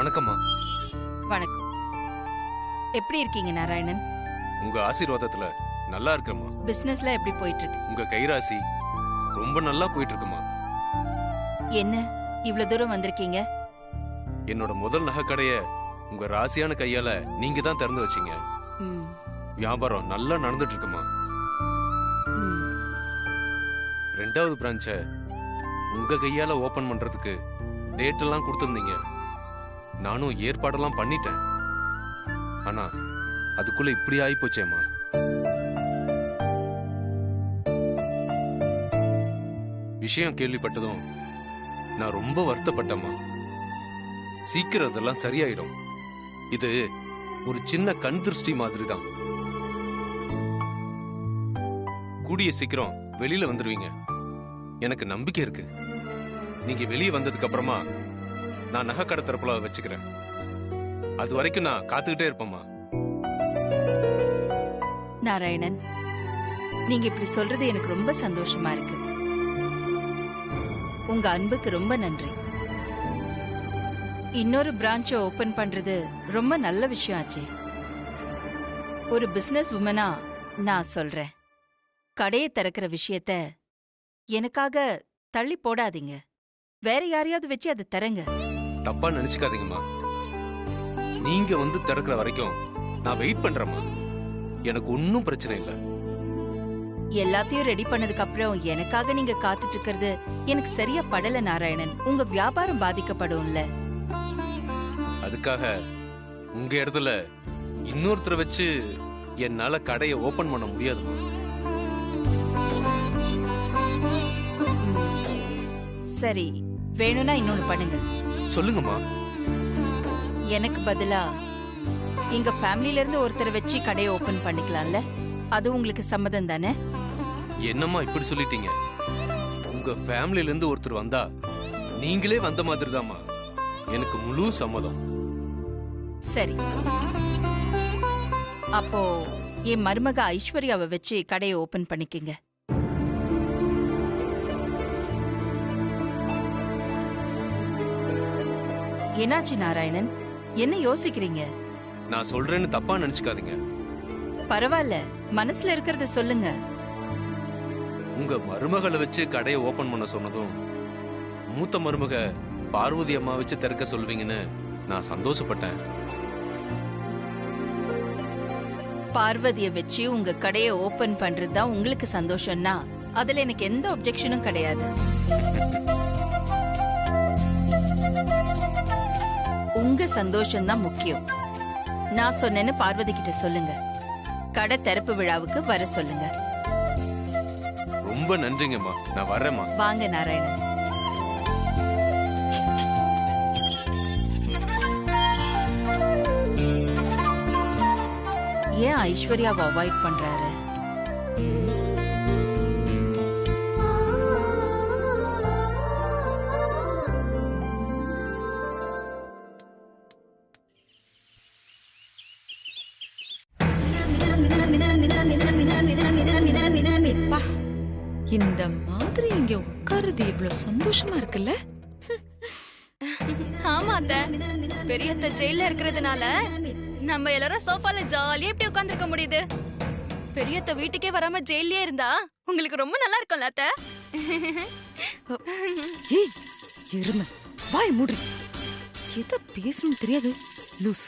வணக்கம்மா. வணக்கம். எப்படி இருக்கீங்க நாராயணன்? உங்க ஆசீர்வாதத்துல நல்லா இருக்கேம்மா. பிசினஸ்ல எப்படி போயிட்டு இருக்கு? உங்க கைராசி ரொம்ப நல்லா போயிட்டு இருக்குமா. என்ன இவ்வளவு தூரம் வந்திருக்கீங்க? என்னோட முதல் நகை கடைய உங்க ராசியான கையால நீங்க தான் திறந்து வச்சீங்க. ம், வியாபாரம் நல்லா நடந்துட்டு இருக்குமா. ம். ரெண்டாவது பிரான்ச்ச உங்க கையால ஓபன் பண்றதுக்கு டேட் எல்லாம் கொடுத்திருந்தீங்க. நானும் ஏற்பாடெல்லாம் பண்ணிட்டேன். ஆனா அதுக்குள்ள இப்படி ஆகி போச்சேம்மா. விஷயம் கேள்விப்பட்டதும் நான் ரொம்ப வருத்தப்பட்டேம்மா. சீக்கிரம் அதெல்லாம் சரியாயிடும். இது ஒரு சின்ன கண் திருஷ்டி மாதிரி தான். கூடிய சீக்கிரம் வெளியில வந்துருவீங்க. எனக்கு நம்பிக்கை இருக்கு. நீங்க வெளியே வந்ததுக்கு அப்புறமா நான் நகைக்கடை தரப்புல வச்சுக்கிறேன். அது வரைக்கும் நான் காத்துக்கிட்டே இருப்பேம்மா. நாராயணன், நீங்க இப்படி சொல்றது எனக்கு ரொம்ப சந்தோஷமா இருக்கு. உங்க அன்புக்கு ரொம்ப நன்றி. இன்னொரு பிரான்ச்ச ஓபன் பண்றது ரொம்ப நல்ல விஷயம் ஆச்சே. ஒரு பிசினஸ் உமனா நான் சொல்றேன், கடையை திறக்கிற விஷயத்த எனக்காக தள்ளி போடாதீங்க. வேற யாரையாவது வச்சு அதை தரங்க. தப்பா நினைச்சுக்காதீங்கம்மா. நீங்க வந்து திறக்கிற வரைக்கும் நான் வெயிட் பண்றேம்மா. எனக்கு ஒன்னும் பிரச்சனை இல்லை. எல்லாத்தையும் ரெடி பண்ணதுக்கு அப்புறம் எனக்காக நீங்க காத்துட்டு இருக்கிறது எனக்கு சரியா படல நாராயணன். உங்க வியாபாரம் பாதிக்கப்படும்ல. அதுக்காக உங்க இடத்துல இன்னொருத்தரை வச்சு என்னால கடையை ஓபன் பண்ண முடியாதுமா. சரி, வேணும்னா இன்னொன்னு பண்ணுங்க. சொல்லுங்கம்மா. எனக்கு பதிலா எங்க ஃபேமிலில இருந்து ஒருத்தரை வச்சு கடையை ஓபன் பண்ணிக்கலாம்ல? அது உங்களுக்கு சம்மதம் தானே? என்னம்மா இப்படி சொல்லிட்டீங்க? உங்க ஃபேமிலில இருந்து ஒருத்தர் வந்தா நீங்களே வந்த மாதிரி தாம்மா. எனக்கு முழு சம்மதம். சரி, அப்போ என் மருமக ஐஸ்வர்யாவை வச்சு கடையை ஓபன் பண்ணிக்கங்க. என்னாச்சு நாராயணன், என்ன யோசிக்கிறீங்க? நான் சொல்றேன்னு தப்பா நினைச்சுக்காதீங்க. பரவாயில்ல, மனசுல இருக்கிறத சொல்லுங்க. உங்க மருமகளை வச்சு கடையை ஓபன் பண்ண சொன்னதும் மூத்த மருமக பார்வதி அம்மா வச்சு திறக்க சொல்வீங்கன்னு நான் சந்தோஷப்பட்டேன். பார்வதியை வச்சு உங்க கடையை ஓபன் பண்றதுதான் உங்களுக்கு சந்தோஷம்னா அதுல எனக்கு எந்த ஒப்ஜெக்ஷனும் கிடையாது. உங்க சந்தோஷம் தான் முக்கியம். நான் சொன்னேன்னு பார்வதி கிட்ட சொல்லுங்க. கடை திறப்பு விழாவுக்கு வர சொல்லுங்க. ரொம்ப நன்றிங்கம்மா. நான் வரேம்மா. வாங்க நாராயணன். ஏன் ஐஸ்வர்யாவை அவாய்ட் பண்றாரு? இந்த மாதிரி இங்க உட்காருது எவ்வளவு சந்தோஷமா இருக்குல்ல? ஆமா அத்தை, பெரியத்த ஜெயில இருக்கிறதுனால நம்ம எல்லாரும் சோஃபால ஜாலியா இப்படி உட்கார்ந்திருக்க முடியுது. பெரியத்த வீட்டுக்கே வராம ஜெயிலே இருந்தா உங்களுக்கு ரொம்ப நல்லா இருக்கும்ல அத்தை? ஏய் எருமை, வாய் மூடு. எதை பேசணும்னு தெரியாது லூஸ்.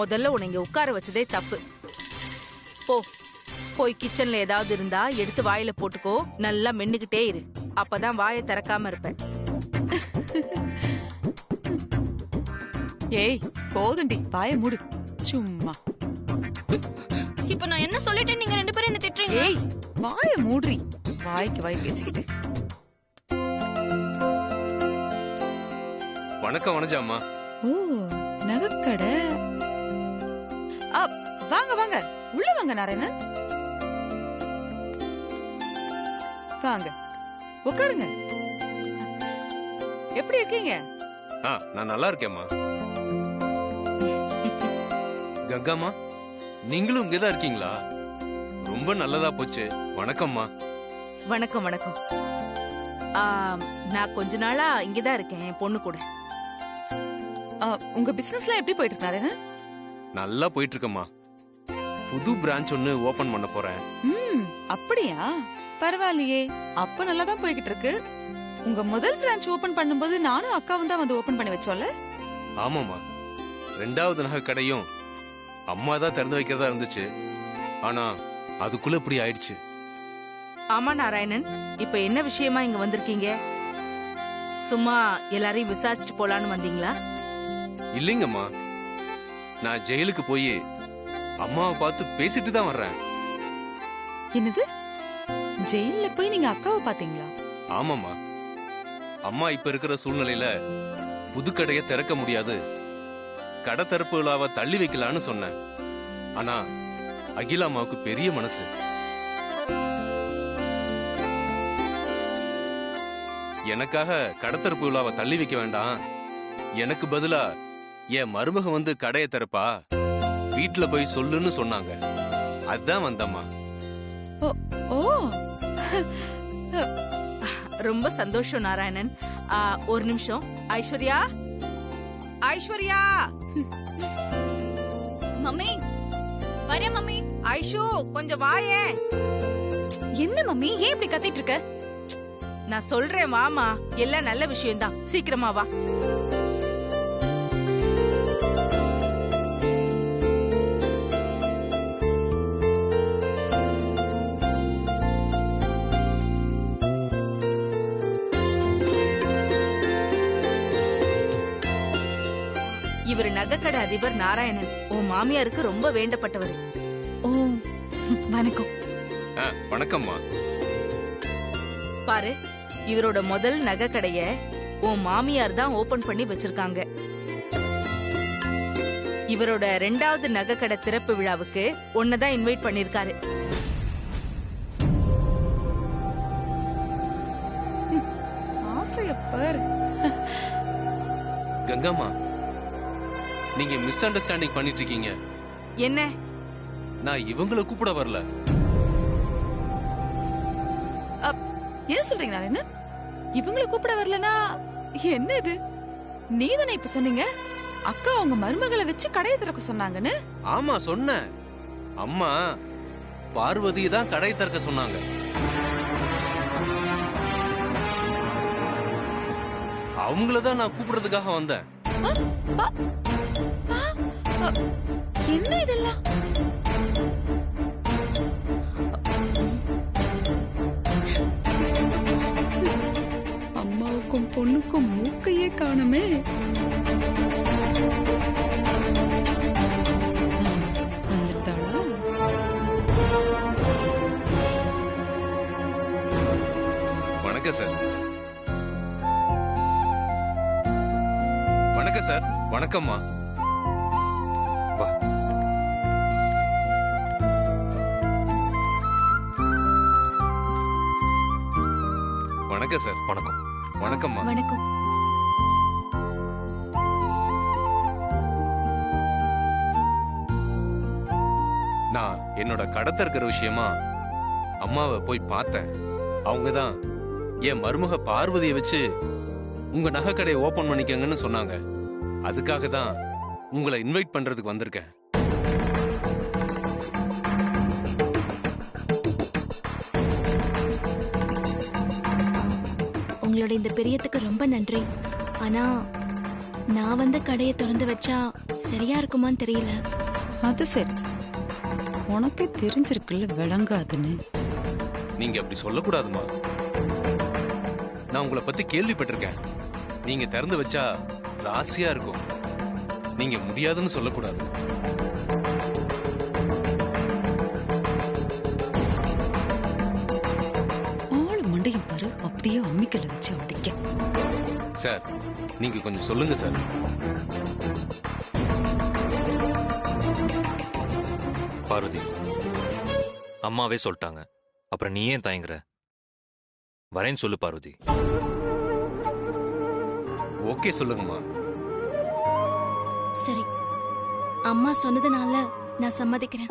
முதல்ல உன்னை இங்க உட்கார வச்சதே தப்பு. போ, போய் கிச்சன்ல ஏதாவது இருந்தா எடுத்து வாயில போட்டுக்கோ. நல்லா மென்னுகிட்டே இரு. அப்பதான் வாயை திறக்காம இருப்பேன். ஏய் போதுண்டி, வாயை மூடு. சும்மா. இப்ப நான் என்ன சொல்லிட்டேன், நீங்க ரெண்டு பேரும் என்ன திட்டுறீங்க? ஏய் வாயை மூடுறி. வாய்க்கு வாய் பேசிக்கிட்டு. வணக்கம் வனஜாம்மா. ஓ, நகைக்கடை. வாங்க வாங்க, உள்ள வாங்க நாராயணன். வாங்க உட்காருங்க. எப்படி இருக்கீங்க? நான் நல்லா இருக்கேம்மா. கங்காம்மா, நீங்களும் இங்கதான் இருக்கீங்களா? ரொம்ப நல்லதா போச்சு. வணக்கம்மா. வணக்கம் வணக்கம். ஆ, நான் கொஞ்ச நாளா இங்கதான் இருக்கேன் என் பொண்ணு கூட. உங்க பிசினஸ்லாம் எப்படி போயிட்டு இருக்கு நாராயணன்? நல்லா போயிட்டு இருக்கம்மா. புது பிரான்ச் ஒன்னு ஓபன் பண்ண போறேன். அப்படியா? பரவாயில்லையே, அப்ப நல்லா தான் போய்கிட்டு இருக்கு. உங்க முதல் பிரான்ச் ஓபன் பண்ணும்போது நானும் அக்காவும் தான் வந்து ஓபன் பண்ணி வச்சோம்ல. ஆமாம்மா, 2வது நகை கடையும் அம்மா தான் திறந்து வைக்கிறதா இருந்துச்சு. ஆனா அதுக்குள்ள இப்படி ஆயிடுச்சு. ஆமா நாராயணன், இப்ப என்ன விஷயமா இங்க வந்திருக்கீங்க? சும்மா எல்லாரையும் விசாரிச்சுட்டு போலான்னு வந்தீங்களா? இல்லைங்கம்மா, நான் ஜெயிலுக்கு போய் அம்மாவை பார்த்து பேசிட்டு தான் வர்றேன். என்னது? ஜெயில்ல போய் நீங்க அக்காவை பாத்தீங்களா? ஆமாம்மா, அம்மா இப்ப இருக்கிற சூழ்நிலையில புதுக்கடையை திறக்க முடியாது, கடை திறப்பு விழாவை தள்ளி வைக்கலான்னு சொன்னேன். ஆனா அகிலா அம்மாவுக்கு பெரிய மனசு. எனக்காக கடை திறப்பு விழாவை தள்ளி வைக்க வேண்டாம், எனக்கு பதிலா என் மருமக வந்து கடையை திறப்பா, வீட்டுல போய் சொல்லுன்னு சொன்னாங்க. அதான் வந்தம்மா. ஓ, ரொம்ப சந்தோஷம் நாராயணன். ஒரு நிமிஷம். ஐஸ்வர்யா, ஐஸ்வர்யா, மம்மி வரேன் மம்மி. ஐஷு கொஞ்சம் வாயேன். என்ன மம்மி ஏன் இப்படி கத்திட்டு இருக்க? நான் சொல்றேன் வாமா, எல்லாம் நல்ல விஷயம்தான், சீக்கிரமா வா. இவர் நகைக்கடை அதிபர் நாராயணன், உன் மாமியாருக்கு ரொம்ப வேண்டப்பட்டவர். ஓ, வணக்கம். வணக்கம்மா. பாரு, இவரோட முதல் நகைக்கடைய உன் மாமியார் தான் ஓபன் பண்ணி வச்சிருக்காங்க. இவரோட 2வது நகைக்கடை திறப்பு விழாவுக்கு உன்னதான் இன்வைட் பண்ணிருக்காரு. ஆசையப்பர். கங்காமா, நீங்க மிஸ் அண்டர்ஸ்டாண்டிங் பண்ணிட்டு இருக்கீங்க. என்ன? நான் இவங்களை கூப்பிட வரல. என்ன சொல்றீங்க நாராயணன்? இவங்களை கூப்பிட வரலனா என்ன இது? நீதானே இப்ப சொன்னீங்க அக்கா அவங்க மருமகளை வச்சு கடையை திறக்க சொன்னாங்கன்னு. ஆமா சொன்னேன். அம்மா பார்வதி தான் கடை திறக்க சொன்னாங்க. அவங்களதான் நான் கூப்பிடுறதுக்காக வந்தேன். என்ன இதெல்லாம்? அம்மாவுக்கும் பொண்ணுக்கும் மூக்கையே காணுமே. வந்துட்டாளா? வணக்கம் சார். வணக்கம் சார். வணக்கம்மா. வா. வணக்கம் சார். வணக்கம். வணக்கம்மா. வணக்கம். நான் என்னோட கடை திறக்கிற விஷயமா அம்மாவை போய் பார்த்தேன். அவங்கதான் என் மருமக பார்வதியை வச்சு உங்க நகை கடையை ஓபன் பண்ணிக்கங்கன்னு சொன்னாங்க. அதுக்காக தான் உங்களை இன்வைட் பண்றதுக்கு வந்திருக்கேன். உங்களோட இந்த பிரியத்துக்கு ரொம்ப நன்றி. ஆனா நான் வந்து கடையை திறந்து வச்சா சரியா இருக்குமான்னு தெரியல. அது சரி, உனக்கே தெரிஞ்சிருக்குல்ல விளங்காதுன்னு. நீங்க அப்படி சொல்லக்கூடாதுமா. நான் உங்களை பத்தி கேள்விப்பட்டிருக்கேன். நீங்க திறந்து வச்சா ராசியா இருக்கும். நீங்க முடியாதுன்னு சொல்லக்கூடாது. ஆளு மண்டையும் பாரு, அப்படியே அம்மிக்கல்ல வச்சு அடிக்க. சார், நீங்க கொஞ்சம் சொல்லுங்க சார். பார்வதி, அம்மாவே சொல்லிட்டாங்க, அப்புறம் நீ ஏன் தயங்குற? வரேன்னு சொல்லு பார்வதி. ஓகே சொல்லுங்கம்மா. சரி, அம்மா சொன்னதுனால நான் சம்மதிக்கிறேன்.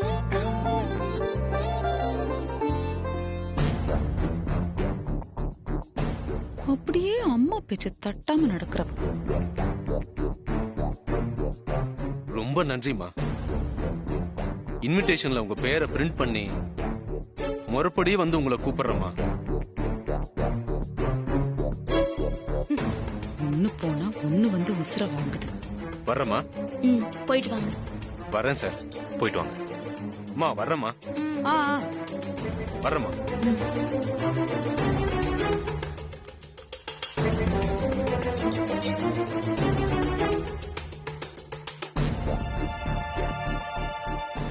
அம்மா பேச்சு தட்டாம நடக்கிற. ரொம்ப நன்றிம்மா. இன்விடேஷன்ல உங்க பேரை பிரிண்ட் பண்ணி முறைப்படியே வந்து உங்களை கூப்பிடுறேம்மா. ஒண்ணு போனா ஒண்ணு வந்து உசுர வாங்குது. வர்றேம்மா. ம் போயிட்டு வாங்க. வரேன் சார். போயிட்டு வாங்க. அம்மா வர்றேம்மா. ஆ வர்றேம்மா.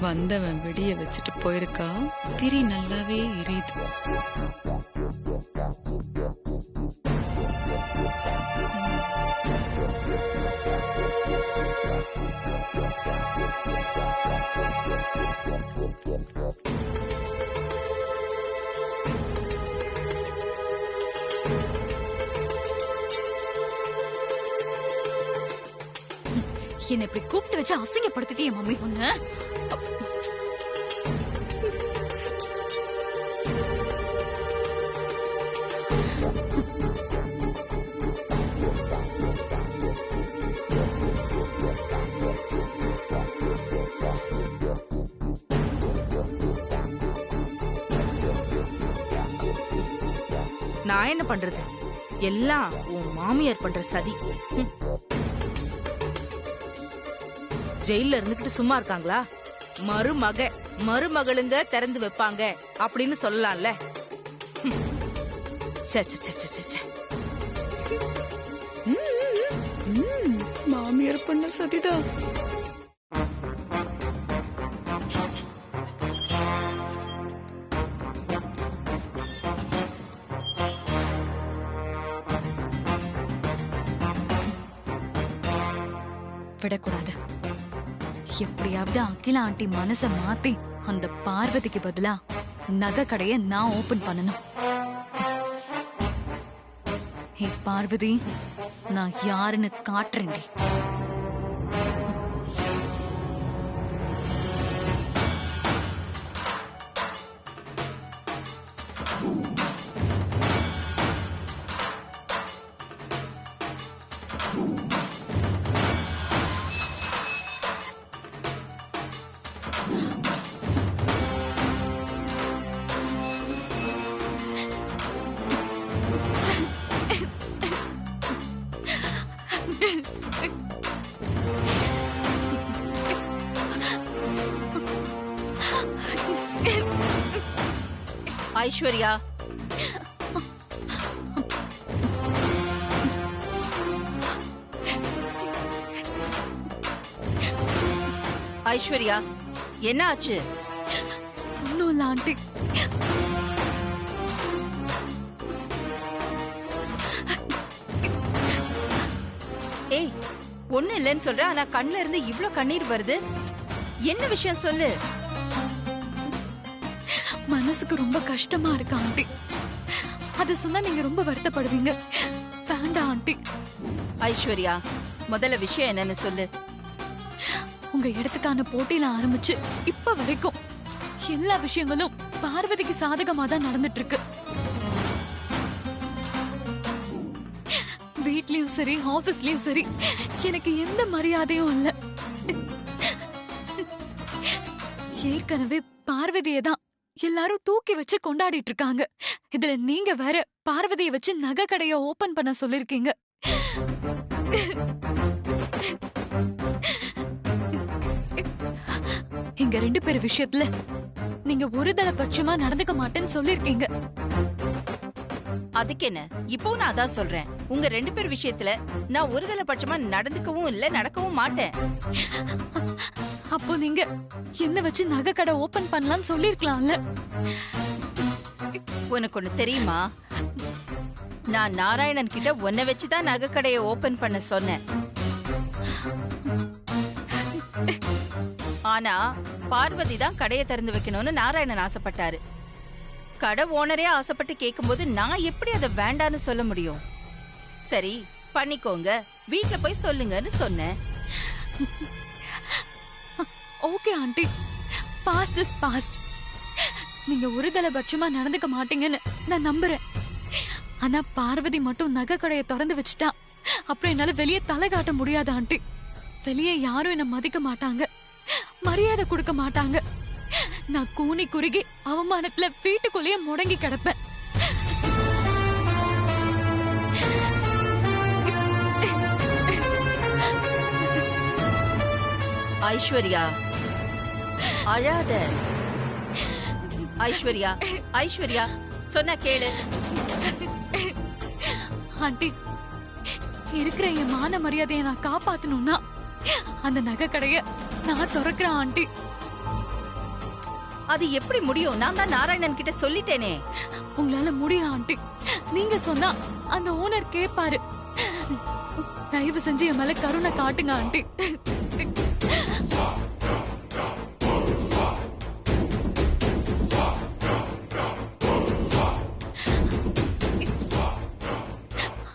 வந்தவன் வெடிய வச்சுட்டு போயிருக்கா. திரி நல்லாவே எரியுது. என்ன இப்படி கூப்பிட்டு வச்சு அசிங்கப்படுத்திட்டே மம்மி ஒண்ணு. நான் என்ன பண்றது? எல்லாம் உன் மாமியார் பண்ற சதி. ஜெயில இருந்துகிட்டு சும்மா இருக்காங்களா? மருமகளுங்க திறந்து வைப்பாங்க அப்படின்னு சொல்லலாம்ல. மாமியார் பண்ண சதிதான். விடக்கூடாது. எப்படியாவது அகிலா ஆண்டி மனச மாத்தி அந்த பார்வதிக்கு பதிலா நகை கடைய நான் ஓபன் பண்ணணும். ஹே பார்வதி, நான் யாருன்னு காட்டுறேன்டி. ஐஸ்வர்யா, ஐஸ்வர்யா என்ன ஆச்சு? ஒன்னும் இல்ல ஆண்டி. ஏய், ஒண்ணு இல்லைன்னு சொல்ற, ஆனா கண்ணுல இருந்து இவ்ளோ கண்ணீர் வருது. என்ன விஷயம் சொல்லு. மனசுக்கு ரொம்ப கஷ்டமா இருக்கு ஆண்டி. அத சொன்னா நீங்க ரொம்ப வருத்தப்படுவீங்க. வேண்டாம் ஆண்டி. ஐஸ்வர்யா, முதல்ல விஷயம் என்னன்னு சொல்லு. உங்க இடத்துக்கான போட்டியில ஆரம்பிச்சு இப்ப வரைக்கும் எல்லா விஷயங்களும் பார்வதிக்கு சாதகமா தான் நடந்துட்டு இருக்கு. வீட்லயும் சரி ஆபீஸ்லயும் சரி எனக்கு எந்த மரியாதையும் இல்ல. ஏற்கனவே பார்வதியை தான் எல்லாரும் தூக்கி வச்சு கொண்டாடிட்டு இருக்காங்க. இதுல நீங்க வேற பார்வதியை வச்சு நகை கடைய ஓபன் பண்ண சொல்லிருக்கீங்க. எங்க 2 பேர் விஷயத்துல நீங்க ஒருதலை பட்சமா நடந்துக்க மாட்டேன்னு சொல்லிருக்கீங்க. அதுக்கு என்ன, இப்போ நான் அதான் சொல்றேன். உங்க 2 பேர் விஷயத்துல நான் ஒருதலை பட்சமா நடந்துக்கவும் இல்ல, நடக்கவும் மாட்டேன். அப்போ நீங்க என்ன வச்சு நகை கடை ஓபன் பண்ணலாம்னு சொல்லிருக்கலாம்ல. உனக்கு ஒண்ணு தெரியுமா? நான் நாராயணன் கிட்ட உன்னை வச்சுதான் நகை கடையை ஓபன் பண்ண சொன்னேன். ஆனா பார்வதி தான் கடையை திறந்து வைக்கணும்னு நாராயணன் ஆசைப்பட்டாரு. கடை ஓனரே ஆசைப்பட்டு கேட்கும்போது நான் எப்படி அதை வேண்டான்னு சொல்ல முடியும்? சரி பண்ணிக்கோங்க, வீட்ல போய் சொல்லுங்கன்னு சொன்னேன். Okay aunty, past is past. நீங்க ஒருதலை பட்சமா நடந்துக்க மாட்டீங்கன்னு நான் நம்புறேன். ஆனா பார்வதி மட்டும் நகை கடையை திறந்து வச்சுட்டா. அப்புறம் என்னால வெளியே தலை காட்ட முடியாது ஆண்டி. வெளியே யாரும் என்ன மதிக்க மாட்டாங்க, மரியாதை கொடுக்க மாட்டாங்க. நான் கூனி குறுகி அவமானத்துல வீட்டுக்குள்ளேயே முடங்கி கிடப்பேன். ஐஸ்வர்யா, அழாத. ஐஸ்வர்யா, ஐஸ்வர்யா, சொன்னா கேளு. ஆண்டி, இருக்கிற என் மான மரியாதையை நான் காப்பாத்தணும்னா அந்த நகை கடைய நான் திறக்கிறேன் ஆண்டி. அது எப்படி முடியும்? நான் தான் நாராயணன் கிட்ட சொல்லிட்டேனே. உங்களால முடியும் ஆண்டி. நீங்க சொன்னா அந்த ஓனர் கேப்பாரு. தயவு செஞ்சு என் மேல கருணை காட்டுங்க ஆண்டி.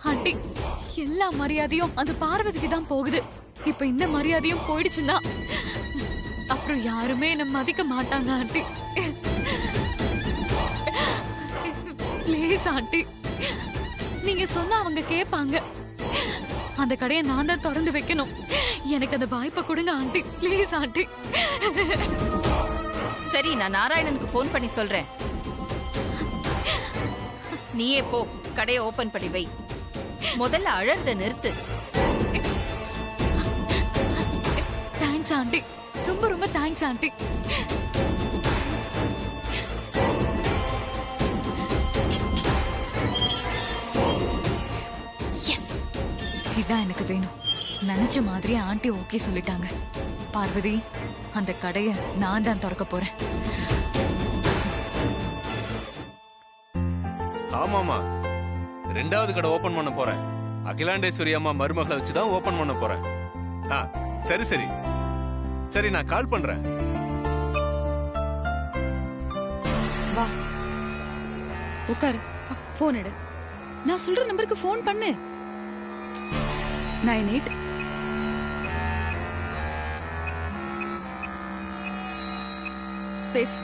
ஆண்டி, எல்லா மரியாதையும் அந்த பார்வதிக்கு தான் போகுது. இப்ப இந்த மரியாதையும் போயிடுச்சுன்னா அப்புறம் யாருமே என்ன மதிக்க மாட்டாங்க ஆண்டி. ப்ளீஸ் ஆண்டி, நீங்க சொன்னா அவங்க கேட்பாங்க. அந்த கடையை நான் தான் திறந்து வைக்கணும். எனக்கு அந்த வாய்ப்பை கொடுங்க ஆண்டி, ப்ளீஸ் ஆண்டி. சரி, நான் நாராயணனுக்கு ஃபோன் பண்ணி சொல்றேன். நீயே போ, கடையை ஓபன் பண்ணி வை. முதல்ல அழறத நிறுத்து. தேங்க்ஸ் ஆண்டி, ரொம்ப ரொம்ப தேங்க்ஸ் ஆண்டி. இதான் எனக்கு வேணும். நினைச்ச மாதிரி ஆண்டி ஓகே சொல்லிட்டாங்க. பார்வதி, அந்த கடைய நான் தான் திறக்க போறேன். ஆமாமா, 2வது கடை ஓபன் பண்ண போறேன். அகிலாண்டேஸ்வரி அம்மா மருமகளை வச்சுதான் ஓபன் பண்ண போறேன். சரி சரி சரி, நான் கால் பண்றேன். வா, உட்காரு. போன் எடு. நான் சொல்ற நம்பருக்கு போன் பண்ணு. 98 பேசு.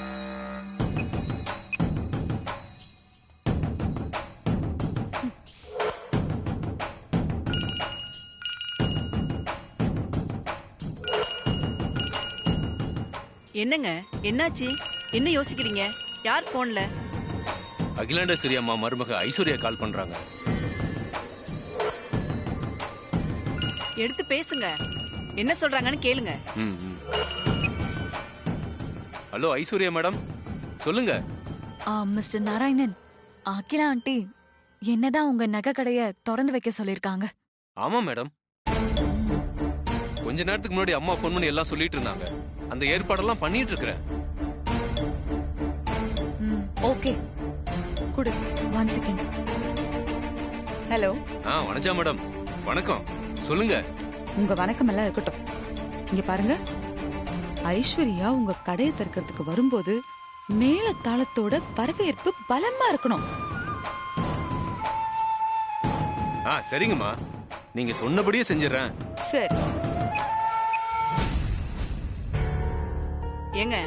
என்னங்க, என்னாச்சு? என்ன யோசிக்கிறீங்க? யார் போன்ல? அகிலாண்டேஸ்வரி அம்மா மருமக ஐஸ்வர்யா கால் பண்றாங்க. எடுத்து பேசுங்க. என்ன சொல்றாங்கன்னு கேளுங்க. ஹலோ ஐஸ்வர்யா மேடம், சொல்லுங்க. மிஸ்டர் நாராயணன், அகிலா ஆண்டி என்னதான் உங்க நகை கடைய திறந்து வைக்க சொல்லிருக்காங்க. ஆமா மேடம், கொஞ்ச நேரத்துக்கு முன்னாடி அம்மா போன் பண்ணி எல்லாம் சொல்லிட்டு இருந்தாங்க. அந்த ஏற்பாடெல்லாம் பண்ணிட்டு இருக்கிறேன். ஓகே, குடு. 1 செகண்ட். ஹலோ. வணக்கம் மேடம். வணக்கம், சொல்லுங்க. உங்க வணக்கம் எல்லாம் இருக்கட்டும். இங்க பாருங்க, ஐஸ்வர்யா உங்க கடையை திறக்கிறதுக்கு வரும்போது மேல தாளத்தோட வரவேற்பு பலமா இருக்கணும். சரிங்கம்மா, நீங்க சொன்னபடியே செஞ்சிடறேன். சரி. ஏங்க,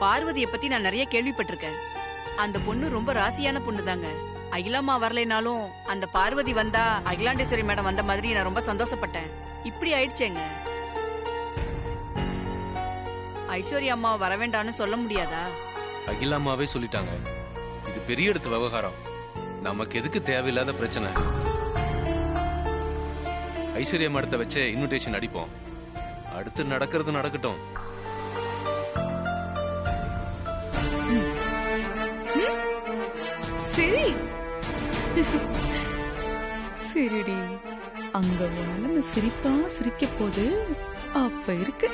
பார்வதியை பத்தி நான் நிறைய கேள்விப்பட்டிருக்கேன். அந்த பொண்ணு ரொம்ப ராசியான பொண்ணு தாங்க. அகிலாமா வரலைனாலும் அந்த பார்வதி வந்தா அகிலாண்டேஸ்வரி மேடம் வந்த மாதிரி நான் ரொம்ப சந்தோஷப்பட்டேன். இப்படி ஆயிடுச்சேங்க. ஐஸ்வர்யா அம்மா வர வேண்டாம்னு சொல்ல முடியாதா? அகிலாமாவே சொல்லிட்டாங்க. இது பெரிய இடத்து விவகாரம், நமக்கு எதுக்கு தேவையில்லாத பிரச்சனை. ஐஸ்வர்யா மேடத்தை வச்சு இன்விடேஷன் அடிப்போம். அடுத்து நடக்கிறது நடக்கட்டும். சரி சரிடி, அங்க நிலைமை சிரிப்பா சிரிக்க போது அப்ப இருக்கு.